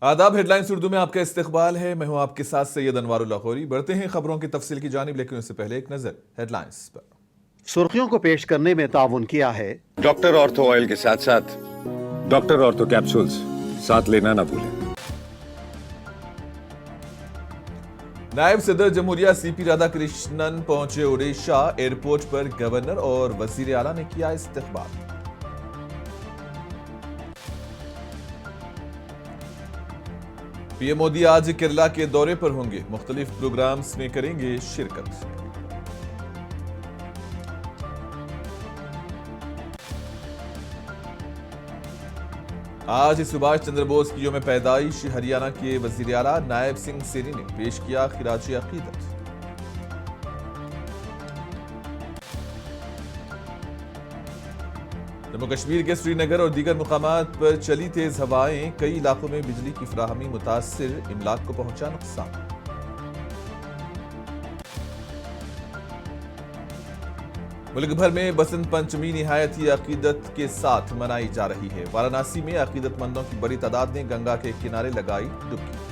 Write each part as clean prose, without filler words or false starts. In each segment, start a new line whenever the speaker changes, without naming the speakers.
आदाब। हेडलाइंस उर्दू में आपका इस्तकबाल है। मैं हूं आपके साथ सैयद अनवारुल लाहौरी। बढ़ते हैं खबरों की तफसील की जानिब, लेकिन उससे पहले एक नजर हेडलाइंस पर।
सुर्खियों को पेश करने में ताउन किया है
डॉक्टर ऑर्थो ऑयल के साथ साथ डॉक्टर ऑर्थो कैप्सूल्स साथ लेना ना भूलें।
नायब सदर जमहूरिया सीपी राधाकृष्णन पहुंचे ओडिशा। एयरपोर्ट पर गवर्नर और वजीर आला ने किया इस्तकबाल। पीएम मोदी आज केरला के दौरे पर होंगे। मुख्तलिफ प्रोग्राम्स में करेंगे शिरकत। आज सुभाष चंद्र बोस की यौम पैदाइश। हरियाणा के वजीर आला नायब सिंह सैनी ने पेश किया खिराज अकीदत। जम्मू कश्मीर के श्रीनगर और दीगर मुकामात पर चली तेज हवाएं। कई इलाकों में बिजली की फराहमी मुतासिर। इमलाक को पहुंचा नुकसान। मुल्क भर में बसंत पंचमी निहायत ही अकीदत के साथ मनाई जा रही है। वाराणसी में अकीदतमंदों की बड़ी तादाद ने गंगा के किनारे लगाई डुबकी।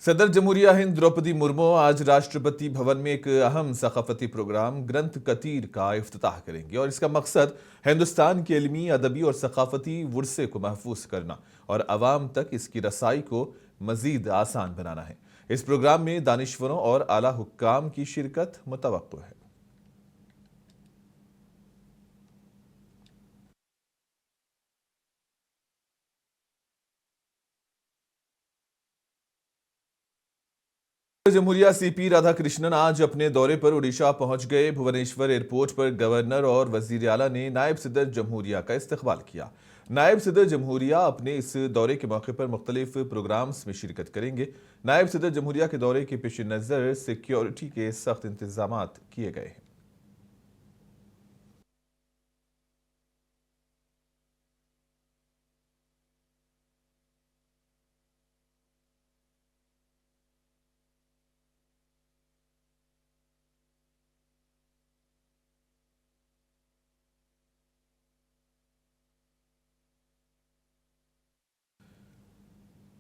सदर जमहूरिया हिंद द्रौपदी मुर्मू आज राष्ट्रपति भवन में एक अहम सकाफती प्रोग्राम ग्रंथ कतीर का इफ्तिताह करेंगे और इसका मकसद हिंदुस्तान के इल्मी, अदबी और सकाफती विरसे को महफूज करना और अवाम तक इसकी रसाई को मजीद आसान बनाना है। इस प्रोग्राम में दानिश्वरों और आला हुक्काम की शिरकत मुतवक्को है। जमहूरिया सीपी राधाकृष्णन आज अपने दौरे पर ओडिशा पहुंच गए। भुवनेश्वर एयरपोर्ट पर गवर्नर और वजीर आला ने नायब सदर जमहूरिया का इस्तकबाल किया। नायब सदर जमहूरिया अपने इस दौरे के मौके पर मुख्तलिफ प्रोग्राम्स में शिरकत करेंगे। नायब सदर जमहूरिया के दौरे के पेश नज़र सिक्योरिटी के सख्त इंतजाम किए गए हैं।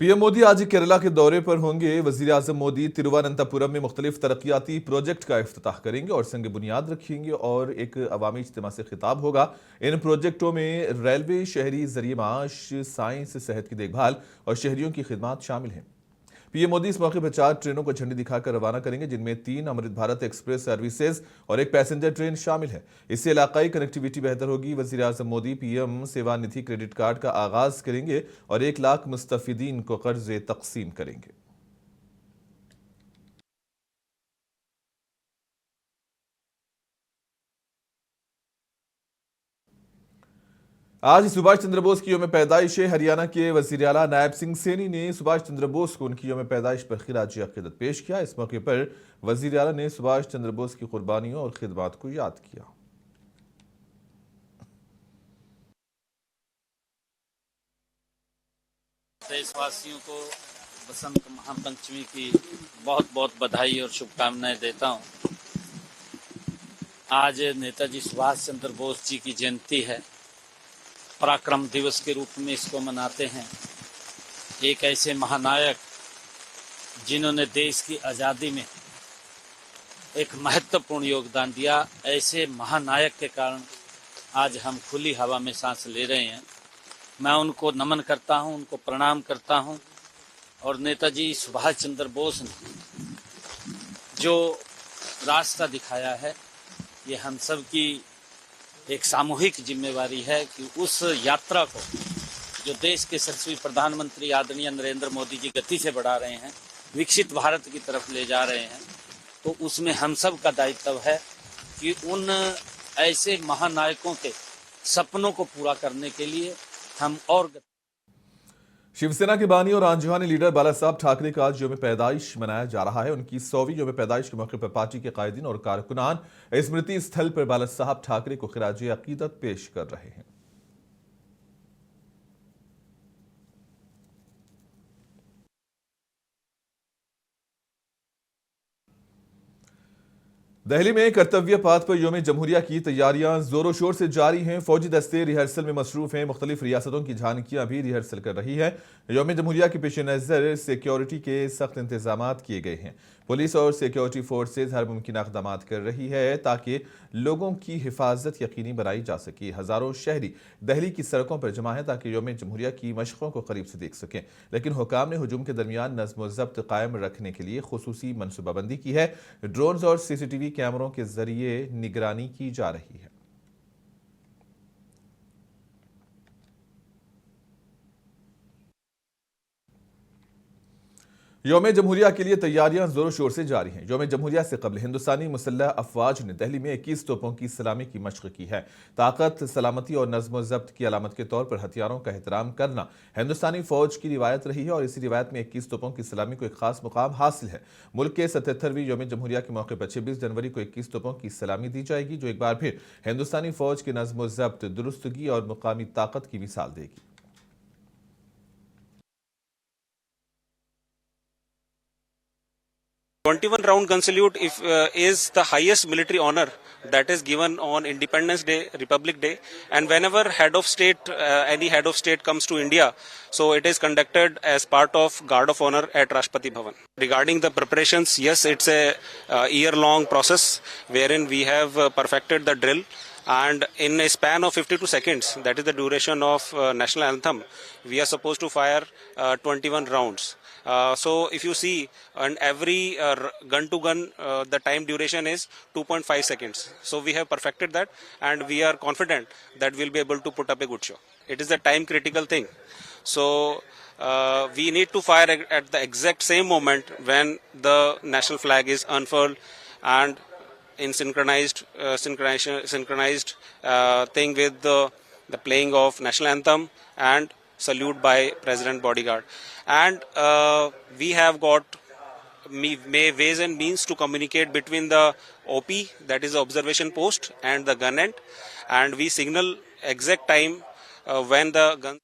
पीएम मोदी आज केरला के दौरे पर होंगे। वजीर आजम मोदी तिरुवनंतपुरम में मुख्तलिफ तरक्याती प्रोजेक्ट का इफ्तिताह करेंगे और संग बुनियाद रखेंगे और एक अवामी इज्तिमा से खिताब होगा। इन प्रोजेक्टों में रेलवे, शहरी जरिए माश, साइंस, सेहत की देखभाल और शहरियों की खिदमत शामिल हैं। पीएम मोदी इस मौके पर 4 ट्रेनों को झंडी दिखाकर रवाना करेंगे, जिनमें 3 अमृत भारत एक्सप्रेस सर्विसेज और एक पैसेंजर ट्रेन शामिल है। इससे इलाकाई कनेक्टिविटी बेहतर होगी। वजीर आजम मोदी पीएम सेवानिधि क्रेडिट कार्ड का आगाज करेंगे और 1 लाख मुस्तफिदीन को कर्ज तकसीम करेंगे। आज सुभाष चंद्र बोस की यौम पैदाइश है। हरियाणा के वजीर आला नायब सिंह सैनी ने सुभाष चंद्र बोस को उनकी यौम पैदाइश पर खिराज अकीदत पेश किया। इस मौके पर वजीर आला ने सुभाष चंद्र बोस की कुर्बानियों और खिदमात को याद किया।
देशवासियों को बसंत महापंचमी की बहुत बहुत बधाई और शुभकामनाएं देता हूं। आज नेताजी सुभाष चंद्र बोस जी की जयंती है। पराक्रम दिवस के रूप में इसको मनाते हैं। एक ऐसे महानायक जिन्होंने देश की आज़ादी में एक महत्वपूर्ण योगदान दिया, ऐसे महानायक के कारण आज हम खुली हवा में सांस ले रहे हैं। मैं उनको नमन करता हूं, उनको प्रणाम करता हूं। और नेताजी सुभाष चंद्र बोस ने जो रास्ता दिखाया है, ये हम सब की एक सामूहिक जिम्मेवारी है कि उस यात्रा को जो देश के यशस्वी प्रधानमंत्री आदरणीय नरेंद्र मोदी जी गति से बढ़ा रहे हैं, विकसित भारत की तरफ ले जा रहे हैं, तो उसमें हम सब का दायित्व है कि उन ऐसे महानायकों के सपनों को पूरा करने के लिए हम और
शिवसेना के बानी और आंजहानी लीडर बाला साहब ठाकरे का आज यौम पैदाइश मनाया जा रहा है। उनकी 100वीं यौम पैदाइश के मौके पर पार्टी के कायदीन और कारकुनान स्मृति स्थल पर बाला साहब ठाकरे को खिराज अकीदत पेश कर रहे हैं। दिल्ली में कर्तव्य पाथ पर यौम जमहूरिया की तैयारियां जोरों शोर से जारी हैं। फौजी दस्ते रिहर्सल में मसरूफ हैं। मुख्तलिफ रियासतों की झांकियां भी रिहर्सल कर रही है। यौम जमहूरिया के पेश नज़र सिक्योरिटी के सख्त इंतजाम किए गए हैं। पुलिस और सिक्योरिटी फोर्सेज हर मुमकिन इक़दाम कर रही है ताकि लोगों की हिफाजत यकीनी बनाई जा सके। हज़ारों शहरी दिल्ली की सड़कों पर जमा है ताकि यौम जमहूरिया की मशक़ों को करीब से देख सकें। लेकिन हुकाम ने हुजूम के दरमियान नज़्म व ज़ब्त कायम रखने के लिए खुसूसी मनसूबाबंदी की है। ड्रोन्स और CCTV कैमरों के जरिए निगरानी की जा रही है। यौम जमहूरिया के लिए तैयारियां जोरों शोर से जारी हैं। यौम जमहूरिया से कबल हिंदुस्तानी मुसल्लह अफवाज ने दिल्ली में 21 तोपों की सलामी की मशक़ की है। ताकत, सलामती और नज़्म व ज़ब्त की अलामत के तौर पर हथियारों का एहतराम करना हिंदुस्तानी फौज की रिवायत रही है और इसी रिवायत में 21 तोपों की सलामी को एक खास मुकाम हासिल है। मुल्क के 77वीं यौम जमहूरिया के मौके पर 26 जनवरी को 21 तोपों की सलामी दी जाएगी, जो एक बार फिर हिंदुस्तानी फौज की नज़्म व ज़ब्त, दुरुस्तगी और मुकामी ताकत की मिसाल देगी।
"21 round gun salute is the highest military honor that is given on Independence Day, Republic Day, and whenever any head of state comes to India, so it is conducted as part of Guard of Honor at Rashtrapati Bhavan. Regarding the preparations, yes, it's a year-long process wherein we have perfected the drill. And in a span of 52 seconds, that is the duration of national anthem, we are supposed to fire 21 rounds. So if you see, on every gun to gun, the time duration is 2.5 seconds. So we have perfected that, and we are confident that we'll be able to put up a good show. It is a time critical thing. So we need to fire at the exact same moment when the national flag is unfurled and in synchronized thing with the playing of national anthem and salute by President Bodyguard. And we have got ways and means to communicate between the OP, that is the observation post, and the gun end, and we signal exact time when the gun.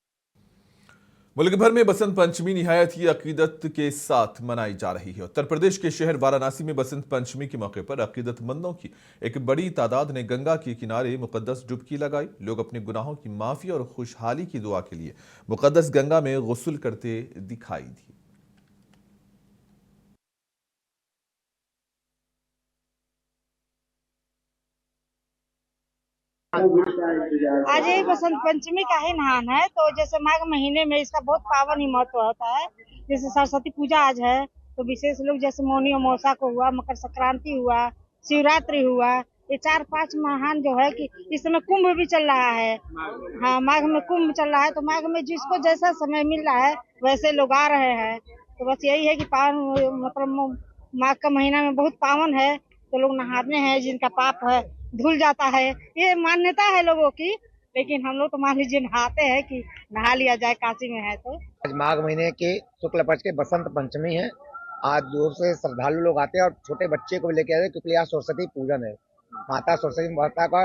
मुल्क भर में बसंत पंचमी निहायत ही अकीदत के साथ मनाई जा रही है। उत्तर प्रदेश के शहर वाराणसी में बसंत पंचमी के मौके पर अकीदतमंदों की एक बड़ी तादाद ने गंगा के किनारे मुकद्दस डुबकी लगाई। लोग अपने गुनाहों की माफी और खुशहाली की दुआ के लिए मुकद्दस गंगा में गुस्ल करते दिखाई दिए।
आज यही बसंत पंचमी का ही नहान है। तो जैसे माघ महीने में इसका बहुत पावन ही महत्व होता है। जैसे सरस्वती पूजा आज है, तो विशेष लोग जैसे मौनी अमावस्या को हुआ, मकर संक्रांति हुआ, शिवरात्रि हुआ, ये 4-5 महान जो है कि इस समय कुंभ भी चल रहा है। हाँ, माघ में कुंभ चल रहा है, तो माघ में जिसको जैसा समय मिल रहा है वैसे लोग आ रहे हैं। तो बस यही है कि पावन मतलब माघ का महीना में बहुत पावन है, तो लोग नहाते हैं, जिनका पाप है धुल जाता है। ये मान्यता है लोगों की, लेकिन हम लोग तो मान लीजिए नहाते हैं कि नहा लिया जाए, काशी में है तो।
आज माघ महीने के शुक्ल पक्ष के बसंत पंचमी है। आज दूर से श्रद्धालु लोग आते हैं और छोटे बच्चे को भी लेके आते हैं, क्योंकि आज सरस्वती पूजन है। माता सरस्वती माता का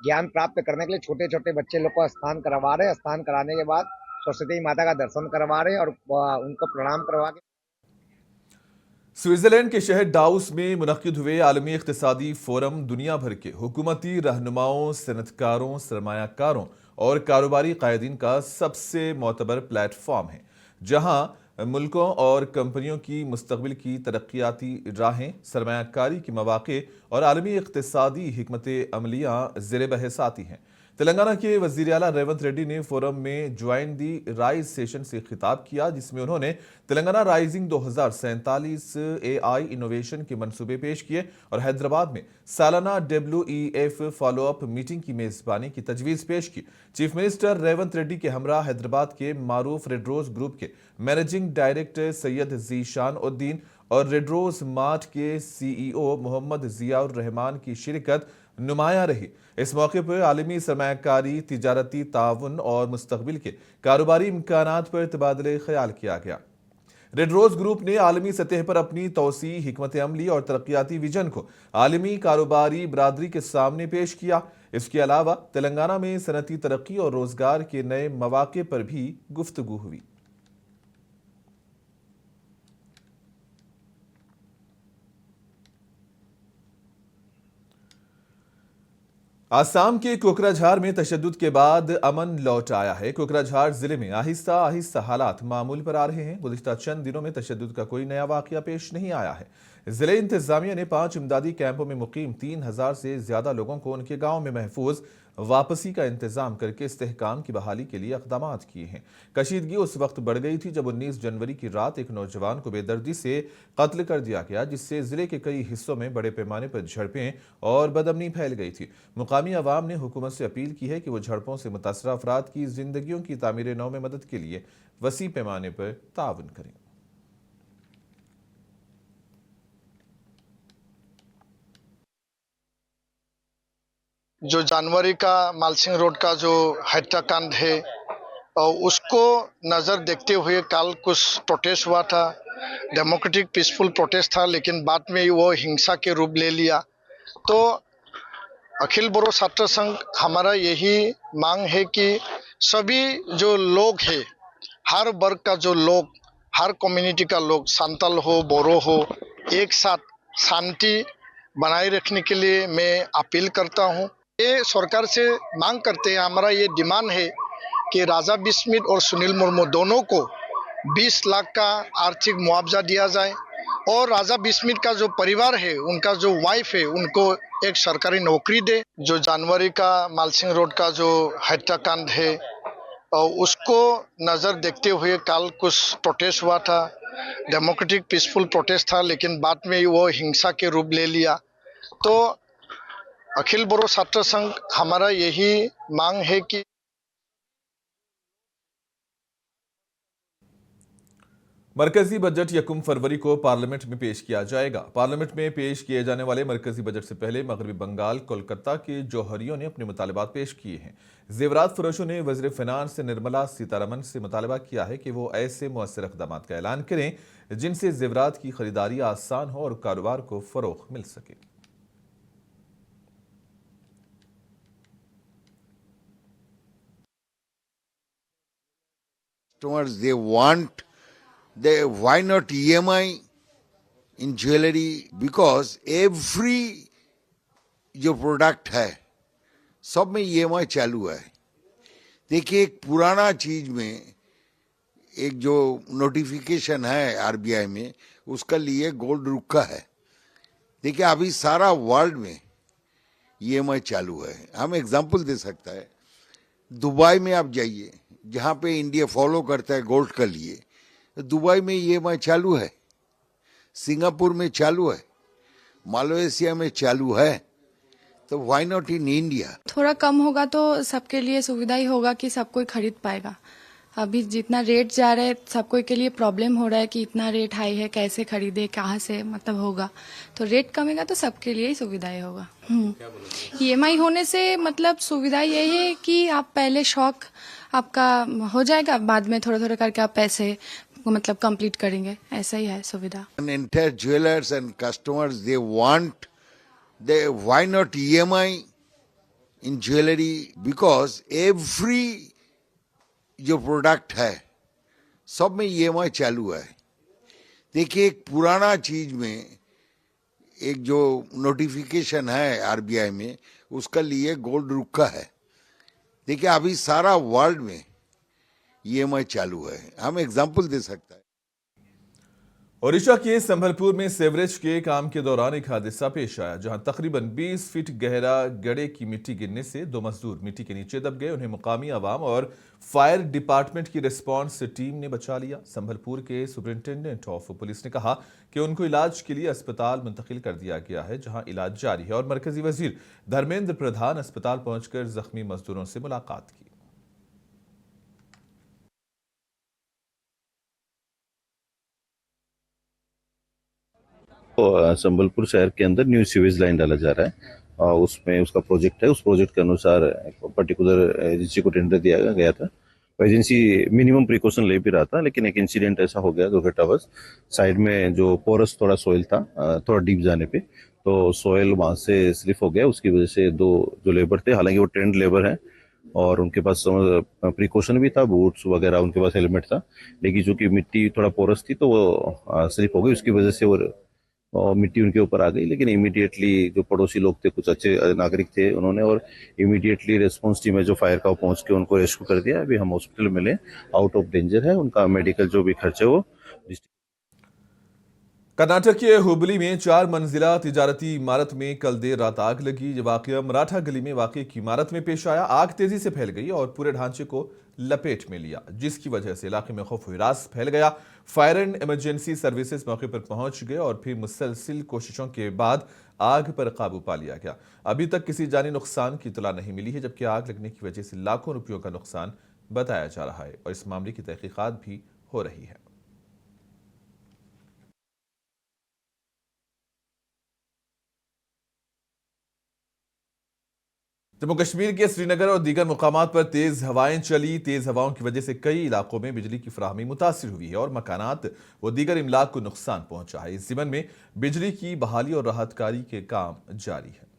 ज्ञान प्राप्त करने के लिए छोटे छोटे बच्चे लोग को स्नान करवा रहे हैं। स्नान कराने के बाद सरस्वती माता का दर्शन करवा रहे हैं और उनको प्रणाम करवा के।
स्विट्जरलैंड के शहर डाउस में मुनक्किद हुए आलमी इक्तिसादी फोरम दुनिया भर के हुकूमती रहनुमाओं, सनतकारों, सरमायाकारों और कारोबारी कायदीन का सबसे मोतबर प्लेटफॉर्म है, जहां मुल्कों और कंपनियों की मुस्तकबिल की तरक्याती राहें, सरमायाकारी के मौक़े और आलमी इक्तिसादी हिकमत अमलियाँ ज़ेर बहस आती हैं। तेलंगाना के वज़ीर आला रेवंत रेड्डी ने फोरम में ज्वाइन दी राइज सेशन से खिताब किया, जिसमें उन्होंने तेलंगाना राइजिंग 2047 AI इनोवेशन के मंसूबे पेश किए और हैदराबाद में सालाना WEF फॉलोअप मीटिंग की मेज़बानी की तजवीज़ पेश की। चीफ मिनिस्टर रेवंत रेड्डी के हमरा हैदराबाद के मारूफ रेडरोज ग्रुप के मैनेजिंग डायरेक्टर सैयद ज़ीशान उद्दीन और रेडरोज मार्ट के CEO मोहम्मद ज़ियाउर रहमान की शिरकत नुमाया रही। इस मौके पर आलमी सरमायाकारी, तिजारती ताउन और मुस्तकबिल के कारोबारी इम्कानात पर तबादले ख्याल किया गया। रेड रोज ग्रुप ने आलमी सतह पर अपनी तौसी, हिकमत अमली और तरक्याती विजन को आलमी कारोबारी बरादरी के सामने पेश किया। इसके अलावा तेलंगाना में सनती तरक्की और रोजगार के नए मौके पर भी गुफ्तगू हुई। आसाम के कोकराझार में तशद्दुद के बाद अमन लौट आया है। कोकराझार जिले में आहिस्ता आहिस्ता हालात मामूल पर आ रहे हैं। गुज़िश्ता चंद दिनों में तशद्दुद का कोई नया वाकया पेश नहीं आया है। जिले इंतजामिया ने 5 इमदादी कैंपों में मुकीम 3000 से ज्यादा लोगों को उनके गांव में महफूज वापसी का इंतजाम करके इस्तेहकाम की बहाली के लिए इक़दाम किए हैं। कशीदगी उस वक्त बढ़ गई थी जब 19 जनवरी की रात एक नौजवान को बेदर्दी से कत्ल कर दिया गया, जिससे जिले के कई हिस्सों में बड़े पैमाने पर झड़पें और बदअमनी फैल गई थी। मुकामी अवाम ने हुकूमत से अपील की है कि वो झड़पों से मुतासरा अफराद की जिंदगियों की तामीर नौ में मदद के लिए वसी पैमाने पर ताउन करें।
जो जनवरी का मालसिंग रोड का जो हत्याकांड है और उसको नज़र देखते हुए कल कुछ प्रोटेस्ट हुआ था, डेमोक्रेटिक पीसफुल प्रोटेस्ट था, लेकिन बाद में वो हिंसा के रूप ले लिया। तो अखिल बोरो छात्र संघ हमारा यही मांग है कि सभी जो लोग हैं, हर वर्ग का जो लोग, हर कम्युनिटी का लोग, संताल हो, बोरो हो, एक साथ शांति बनाए रखने के लिए मैं अपील करता हूँ। ये सरकार से मांग करते हैं, हमारा ये डिमांड है कि राजा बिस्मित और सुनील मुर्मू दोनों को 20 लाख का आर्थिक मुआवजा दिया जाए और राजा बिस्मित का जो परिवार है, उनका जो वाइफ है, उनको एक सरकारी नौकरी दे। जो जनवरी का मालसिंग रोड का जो हत्याकांड है और उसको नज़र देखते हुए कल कुछ प्रोटेस्ट हुआ था, डेमोक्रेटिक पीसफुल प्रोटेस्ट था, लेकिन बाद में वो हिंसा के रूप ले लिया। तो अखिल बोरो छात्र संघ हमारा यही मांग है कि
मरकजी बजट 1 फरवरी को पार्लियामेंट में पेश किया जाएगा। पार्लियामेंट में पेश किए जाने वाले मरकजी बजट से पहले मगरबी बंगाल कोलकाता के जौहरियों ने अपने मुतालबात पेश किए हैं। जेवरात फरोशों ने वज़ीर फिनांस निर्मला सीतारमण से मुतालबा किया है कि वो ऐसे मुअस्सर इक़दाम का ऐलान करें जिनसे जेवरात की खरीदारी आसान हो और कारोबार को फ़रोग़ मिल सके।
Why not EMI in jewelry? Because every जो प्रोडक्ट है सब में EMI चालू है। देखिए, एक पुराना चीज में एक जो नोटिफिकेशन है आरबीआई में, उसका लिए गोल्ड रुका है। देखिए, अभी सारा वर्ल्ड में EMI चालू है। हम एग्जांपल दे सकता है, दुबई में आप जाइए, जहाँ पे इंडिया फॉलो करता है गोल्ड का लिए, दुबई में EMI चालू है, सिंगापुर में चालू है, मलेशिया में चालू है, तो व्हाई नॉट इन इंडिया?
थोड़ा कम होगा तो सबके लिए सुविधा ही होगा कि सब कोई खरीद पाएगा। अभी जितना रेट जा रहा है, सब कोई के लिए प्रॉब्लम हो रहा है कि इतना रेट हाई है, कैसे खरीदे, कहाँ से मतलब होगा। तो रेट कमेगा तो सबके लिए ही सुविधा ही होगा। EMI होने से मतलब सुविधा यही है कि आप पहले शौक आपका हो जाएगा, बाद में थोड़ा थोड़ा करके आप पैसे मतलब कंप्लीट करेंगे, ऐसा ही है सुविधा।
Entire jewelers and customers, why not EMI in jewelry? Because every जो प्रोडक्ट है सब में EMI चालू है। देखिए, एक पुराना चीज में एक जो नोटिफिकेशन है आरबीआई में, उसका लिए गोल्ड रुका है। देखिए, अभी सारा वर्ल्ड में EMI चालू है। हम एग्जांपल दे सकता है।
ओडिशा के संबलपुर में सेवरेज के काम के दौरान एक हादसा पेश आया, जहां तकरीबन 20 फीट गहरा गड्ढे की मिट्टी गिरने से 2 मजदूर मिट्टी के नीचे दब गए। उन्हें मुकामी आवाम और फायर डिपार्टमेंट की रिस्पांस टीम ने बचा लिया। संबलपुर के सुपरिंटेंडेंट ऑफ पुलिस ने कहा कि उनको इलाज के लिए अस्पताल मुंतकिल कर दिया गया है, जहां इलाज जारी है। और मरकजी वजीर धर्मेंद्र प्रधान अस्पताल पहुंचकर जख्मी मजदूरों से मुलाकात की।
संबलपुर शहर के अंदर न्यू सीवेज लाइन डाला जा रहा है और उसमें उसका प्रोजेक्ट है। उस प्रोजेक्ट के अनुसार पर्टिकुलर एजेंसी को टेंडर दिया गया था। एजेंसी मिनिमम प्रिकॉशन ले भी रहा था, लेकिन एक इंसिडेंट ऐसा हो गया दुर्घटनावश, साइड में जो पोरस थोड़ा सोइल था, थोड़ा डीप जाने पे, तो सोइल वहां से स्लिप हो गया। उसकी वजह से 2 जो लेबर थे, हालांकि वो ट्रेंड लेबर है और उनके पास प्रिकॉशन भी था, बूट्स वगैरह, उनके पास हेलमेट था, लेकिन चूंकि मिट्टी थोड़ा पोरस थी तो वो स्लिप हो गई। उसकी वजह से वो और मिट्टी उनके ऊपर आ गई, लेकिन इमीडिएटली जो पड़ोसी लोग थे, कुछ अच्छे नागरिक थे, उन्होंने और इमीडिएटली रिस्पांस टीम है जो फायर का पहुंच के उनको रेस्क्यू कर दिया। अभी हम हॉस्पिटल में ले, आउट ऑफ डेंजर है, उनका मेडिकल जो भी खर्च है वो।
कर्नाटक के हुबली में 4 मंजिला तिजारती इमारत में कल देर रात आग लगी। ये वाकया मराठा गली में वाकई एक इमारत में पेश आया। आग तेजी से फैल गई और पूरे ढांचे को लपेट में लिया, जिसकी वजह से इलाके में खौफ हिरास फैल गया। फायर एंड इमरजेंसी सर्विसेज मौके पर पहुंच गए और फिर मुसलसिल कोशिशों के बाद आग पर काबू पा लिया गया। अभी तक किसी जानी नुकसान की इत्तला नहीं मिली है, जबकि आग लगने की वजह से लाखों रुपयों का नुकसान बताया जा रहा है और इस मामले की तहकीकात भी हो रही है। जम्मू कश्मीर के श्रीनगर और दीगर मुकामात पर तेज हवाएं चली। तेज हवाओं की वजह से कई इलाकों में बिजली की फराहमी मुतासिर हुई है और मकानात व दीगर इमलाक को नुकसान पहुंचा है। इस ज़िमन में बिजली की बहाली और राहतकारी के काम जारी है।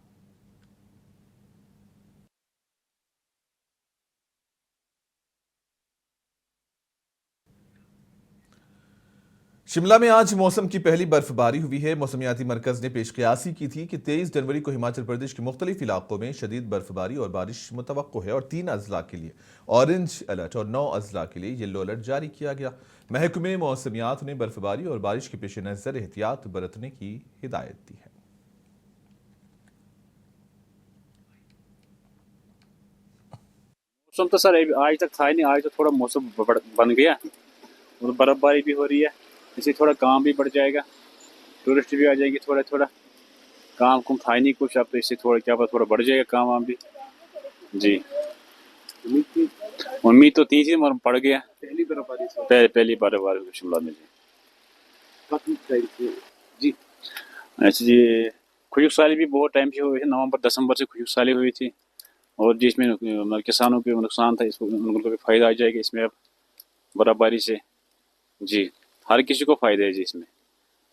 शिमला में आज मौसम की पहली बर्फबारी हुई है। मौसमियाती मरकज ने पेशकयासी की थी कि 23 जनवरी को हिमाचल प्रदेश के मुख्तलिफ इलाकों में शदीद बर्फबारी और बारिश मुतवक्को है और 3 अजला के लिए ऑरेंज अलर्ट और 9 अजला के लिए येलो अलर्ट जारी किया गया। महकमे मौसमियात ने बर्फबारी और बारिश के पेश नज़र एहतियात बरतने की हिदायत दी है।
मौसम तो सर आज तक था ही नहीं, आज तो थोड़ा मौसम बन गया और बर्फबारी भी हो रही है, इससे थोड़ा काम भी बढ़ जाएगा, टूरिस्ट भी आ जाएंगे। थोड़ा थोड़ा काम कुम था ही नहीं कुछ, अब तो इससे थोड़ा क्या पता थोड़ा बढ़ जाएगा काम वाम भी। जी उम्मीद तो थी मगर पड़ गया। पहली बर्फबारी शिमला में जी। अच्छा जी, खुशक साली भी बहुत टाइम से हुई थी, नवंबर दिसंबर से खुशक साली हुई थी और जिसमें किसानों को नुकसान था, इसको उनको भी फायदा आ जाएगा इसमें अब बर्फबारी से। जी हर किसी को फायदा है जी इसमें,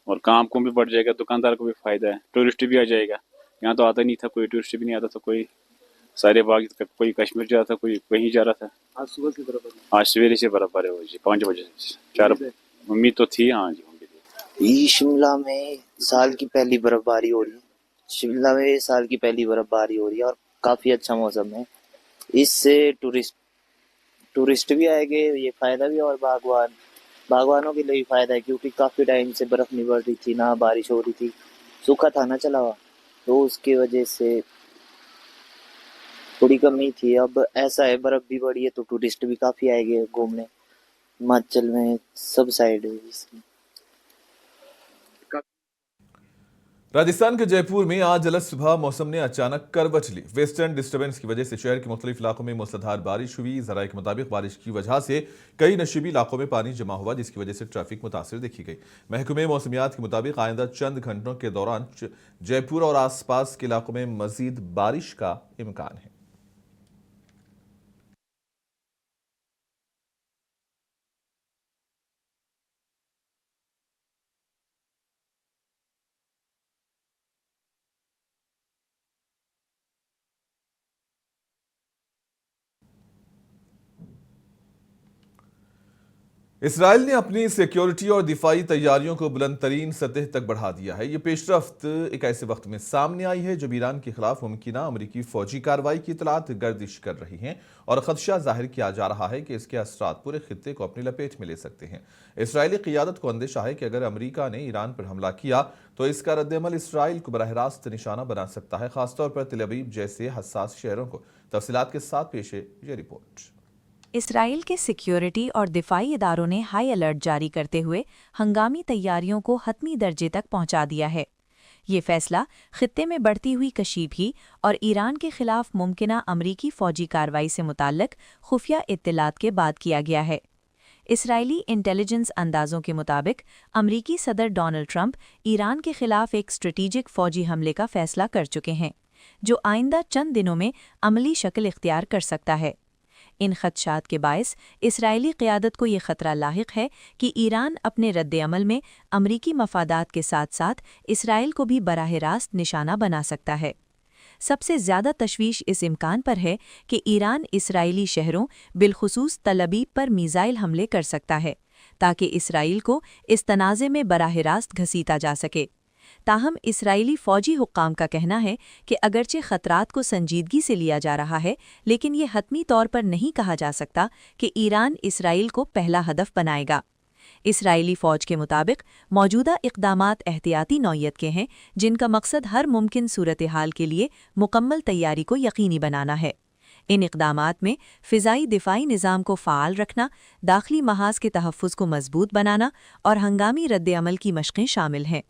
और काम को भी बढ़ जाएगा, दुकानदार को भी फायदा है, टूरिस्ट भी आ जाएगा। यहाँ तो आता नहीं था कोई, टूरिस्ट भी नहीं आता था कोई, सारे बाग कोई कश्मीर जा रहा था, कोई कहीं जा रहा था। आज सुबह से बर्फबारी, आज सवेरे से बर्फबारी हुई जी 5 बजे से 4। उम्मीद तो थी हाँ जी।
ये शिमला में साल की पहली बर्फबारी हो रही है, शिमला में साल की पहली बर्फबारी हो रही है और काफी अच्छा मौसम है। इससे टूरिस्ट भी आएंगे, ये फायदा भी, और बागवानों के लिए भी फायदा है, क्योंकि काफी टाइम से बर्फ नहीं पड़ रही थी, ना बारिश हो रही थी, सूखा था ना चला हुआ, तो उसकी वजह से थोड़ी कमी थी। अब ऐसा है बर्फ भी बढ़ी है तो टूरिस्ट भी काफी आएंगे घूमने, हिमाचल में सब साइड है इसमें।
राजस्थान के जयपुर में आज अलग सुबह मौसम ने अचानक करवट ली। वेस्टर्न डिस्टर्बेंस की वजह से शहर के मुख्तलिफ इलाकों में मूसलाधार बारिश हुई। जराये के मुताबिक बारिश की वजह से कई नशीबी इलाकों में पानी जमा हुआ, जिसकी वजह से ट्रैफिक मुतासिर देखी गई। महकमे मौसमियात के मुताबिक आइंदा चंद घंटों के दौरान जयपुर और आसपास के इलाकों में मजीद बारिश का इम्कान है। इसराइल ने अपनी सिक्योरिटी और दिफाई तैयारियों को बुलंद तरीन सतह तक बढ़ा दिया है। ये पेशरफ्त एक ऐसे वक्त में सामने आई है जब ईरान के खिलाफ मुमकिना अमरीकी फौजी कार्रवाई की इतलात गर्दिश कर रही हैं और खदशा जाहिर किया जा रहा है कि इसके असरात पूरे खित्ते को अपनी लपेट में ले सकते हैं। इसराइली क़ियादत को अंदेशा है कि अगर अमरीका ने ईरान पर हमला किया तो इसका रद्दअमल इसराइल को बराह रास्त निशाना बना सकता है, खासतौर पर तेल अवीव जैसे हसास शहरों को। तफसीलात के साथ पेश है ये रिपोर्ट।
इसराइल के सिक्योरिटी और दिफाई इदारों ने हाई अलर्ट जारी करते हुए हंगामी तैयारियों को हतमी दर्जे तक पहुंचा दिया है। ये फैसला खित्ते में बढ़ती हुई कशीदगी और ईरान के खिलाफ मुमकिना अमरीकी फौजी कार्रवाई से मुताल्लिक खुफिया इत्तलात के बाद किया गया है। इसराइली इंटेलिजेंस अंदाजों के मुताबिक अमरीकी सदर डोनाल्ड ट्रंप ईरान के खिलाफ एक स्ट्रेटेजिक फौजी हमले का फैसला कर चुके हैं, जो आइंदा चंद दिनों में अमली शक्ल इख्तियार कर सकता है। इन खदशात के बायस इसराइली क़ियादत को ये ख़तरा लाहिक है कि ईरान अपने रद्द-ए-अमल में अमरीकी मफादात के साथ साथ इसराइल को भी बराह रास्त निशाना बना सकता है। सबसे ज़्यादा तशवीश इस इम्कान पर है कि ईरान इसराइली शहरों बिलखुसूस तल अवीव पर मीज़ाइल हमले कर सकता है, ताकि इसराइल को इस तनाज़े में बराह रास्त घसीटा जा सके। ताहम इसराइली फौजी हुक्काम का कहना है कि अगरचे खतरात को संजीदगी से लिया जा रहा है, लेकिन ये हतमी तौर पर नहीं कहा जा सकता कि ईरान इसराइल को पहला हदफ बनाएगा। इसराइली फ़ौज के मुताबिक मौजूदा इक़दामात एहतियाती नौयत के हैं, जिनका मकसद हर मुमकिन सूरत हाल के लिए मुकम्मल तैयारी को यकीनी बनाना है। इन इक़दामात में फ़िज़ाई दिफ़ाई निज़ाम को फ़ाल रखना, दाखिली महाज के तहफ़्फ़ुज़ को मज़बूत बनाना और हंगामी रद्द-ए-अमल की मशक़ें शामिल हैं।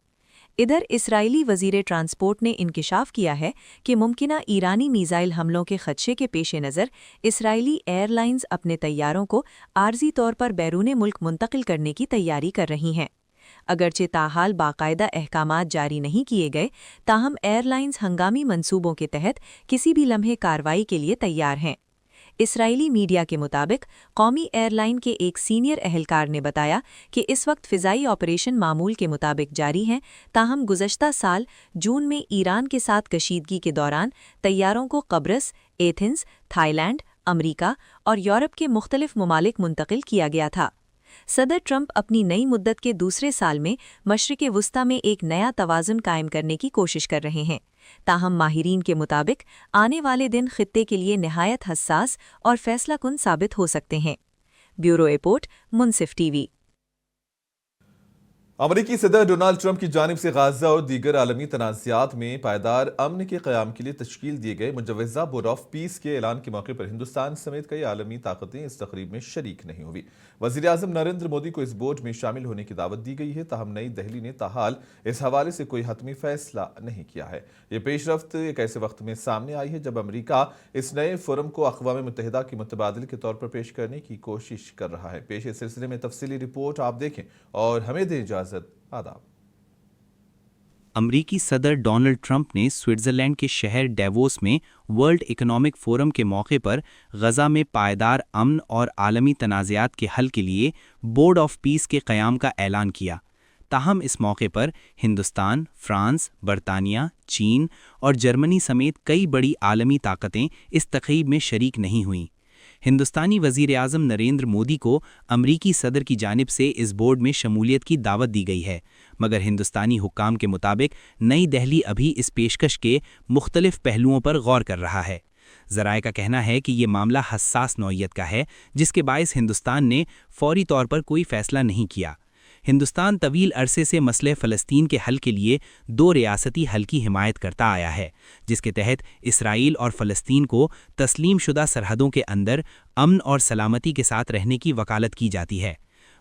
इधर इसराइली वज़ीर ट्रांसपोर्ट ने इंकिशाफ किया है कि मुमकिना ईरानी मीज़ाइल हमलों के ख़दशे के पेश नज़र इसराइली एयरलाइंस अपने तैयारों को आर्जी तौर पर बैरून मुल्क मुंतकिल करने की तैयारी कर रही हैं। अगरचे ताहाल बाकायदा अहकामात जारी नहीं किए गए, ताहम एयरलाइंस हंगामी मंसूबों के तहत किसी भी लम्हे कार्रवाई के लिए तैयार हैं। इसराइली मीडिया के मुताबिक कौमी एयरलाइन के एक सीनियर अहलकार ने बताया कि इस वक्त फ़िज़ाई ऑपरेशन मामूल के मुताबिक जारी हैं, ताहम गुज़श्ता साल जून में ईरान के साथ कशीदगी के दौरान तैयारों को कब्रस, एथेंस, थाईलैंड, अमरीका और यूरोप के मुख्तलिफ ममालिक मुंतकिल किया गया था। सदर ट्रंप अपनी नई मुद्दत के दूसरे साल में मशरिक़ वुस्ता में एक नया तवाज़ुन कायम करने की कोशिश कर रहे हैं। ताहम माहिरीन के मुताबिक आने वाले दिन खित्ते के लिए निहायत हसास और फैसलाकुन साबित हो सकते हैं। ब्यूरो रिपोर्ट, मुनसिफ टीवी।
अमरीकी सदर डोनाल्ड ट्रंप की जानिब से गाजा और दीगर आलमी तनाज़ात में पायदार अमन के क़याम के लिए तश्कील दिए गए मुजव्वज़ा बोर्ड ऑफ पीस के ऐलान के मौके पर हिंदुस्तान समेत कई आलमी ताकतें इस तकरीब में शरीक नहीं हुई। वज़ीर आज़म नरेंद्र मोदी को इस बोर्ड में शामिल होने की दावत दी गई है, ताहम नई दिल्ली ने ताहाल इस हवाले से कोई हतमी फैसला नहीं किया है। ये पेशरफ्त एक ऐसे वक्त में सामने आई है जब अमरीका इस नए फोरम को अक़वाम मुत्तहिदा की मुतबादिल के तौर पर पेश करने की कोशिश कर रहा है। पेश इस सिलसिले में तफसीली रिपोर्ट आप देखें और हमें दें इजाज़त। आदाब।
अमरीकी सदर डोनाल्ड ट्रंप ने स्विट्ज़रलैंड के शहर डेवोस में वर्ल्ड इकोनॉमिक फोरम के मौके पर गज़ा में पायदार अमन और आलमी तनाज़ात के हल के लिए बोर्ड ऑफ पीस के क़याम का ऐलान किया। ताहम इस मौके पर हिंदुस्तान, फ्रांस, बरतानिया, चीन और जर्मनी समेत कई बड़ी आलमी ताकतें इस तक़रीब में शरीक नहीं हुईं। हिंदुस्तानी वज़ीर आज़म नरेंद्र मोदी को अमरीकी सदर की जानिब से इस बोर्ड में शमूलियत की दावत दी गई है, मगर हिंदुस्तानी हुक्काम के मुताबिक नई दिल्ली अभी इस पेशकश के मुख्तलिफ पहलुओं पर गौर कर रहा है। ज़राए का कहना है कि ये मामला हसास नौइयत का है, जिसके बायस हिंदुस्तान ने फौरी तौर पर कोई फ़ैसला नहीं किया। हिंदुस्तान तवील अरसे से मसले फ़लस्तीन के हल के लिए 2 रियासती हल की हिमायत करता आया है, जिसके तहत इसराइल और फ़लस्तीन को तस्लीम शुदा सरहदों के अंदर अमन और सलामती के साथ रहने की वकालत की जाती है।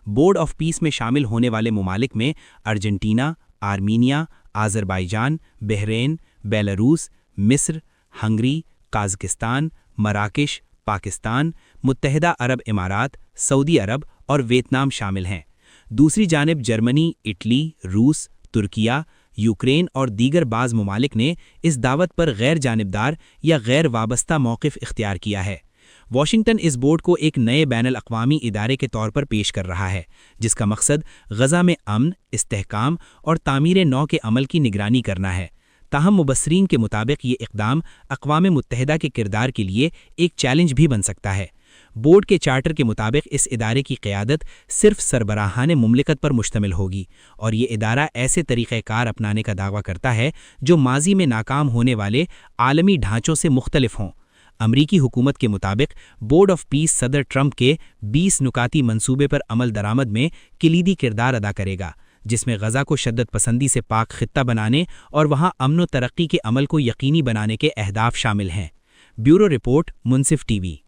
बोर्ड ऑफ पीस में शामिल होने वाले ममालिक में Argentina, Armenia, Azerbaijan, Bahrain, Belarus, मिस्र, हंगरी, काज़किस्तान, मराकश, पाकिस्तान, मुत्तहिदा अरब इमारात, सऊदी अरब और वियतनाम शामिल हैं। दूसरी जानिब जर्मनी, इटली, रूस, तुर्किया, यूक्रेन और दीगर बाज़ ममालिक ने इस दावत पर गैर जानिबदार या गैर वाबस्ता मौक़िफ़ इख्तियार किया है। वाशिंगटन इस बोर्ड को एक नए बैनुल अक़वामी इदारे के तौर पर पेश कर रहा है, जिसका मकसद गज़ा में अमन, इस्तेहकाम और तामीर नौ के अमल की निगरानी करना है। ताहम मुबस्सरीन के मुताबिक ये इक़दाम अक़वाम मुत्तहिदा के किरदार के लिए एक चैलेंज भी बन सकता है। बोर्ड के चार्टर के मुताबिक इस इदारे की क़यादत सिर्फ सरबराहान मुमलिकत पर मुश्तमिल होगी और ये इदारा ऐसे तरीक़ेकार अपनाने का दावा करता है जो माजी में नाकाम होने वाले आलमी ढांचों से मुख्तलिफ हों। अमरीकी हुकूमत के मुताबिक बोर्ड ऑफ पीस सदर ट्रंप के 20 नुकाती मंसूबे पर अमल दरामद में किलीदी किरदार अदा करेगा, जिसमें गज़ा को शद्दत पसंदी से पाक खित्ता बनाने और वहाँ अमन व तरक्की के अमल को यकीनी बनाने के अहदाफ शामिल हैं। ब्यूरो रिपोर्ट, मुनसिफ टीवी।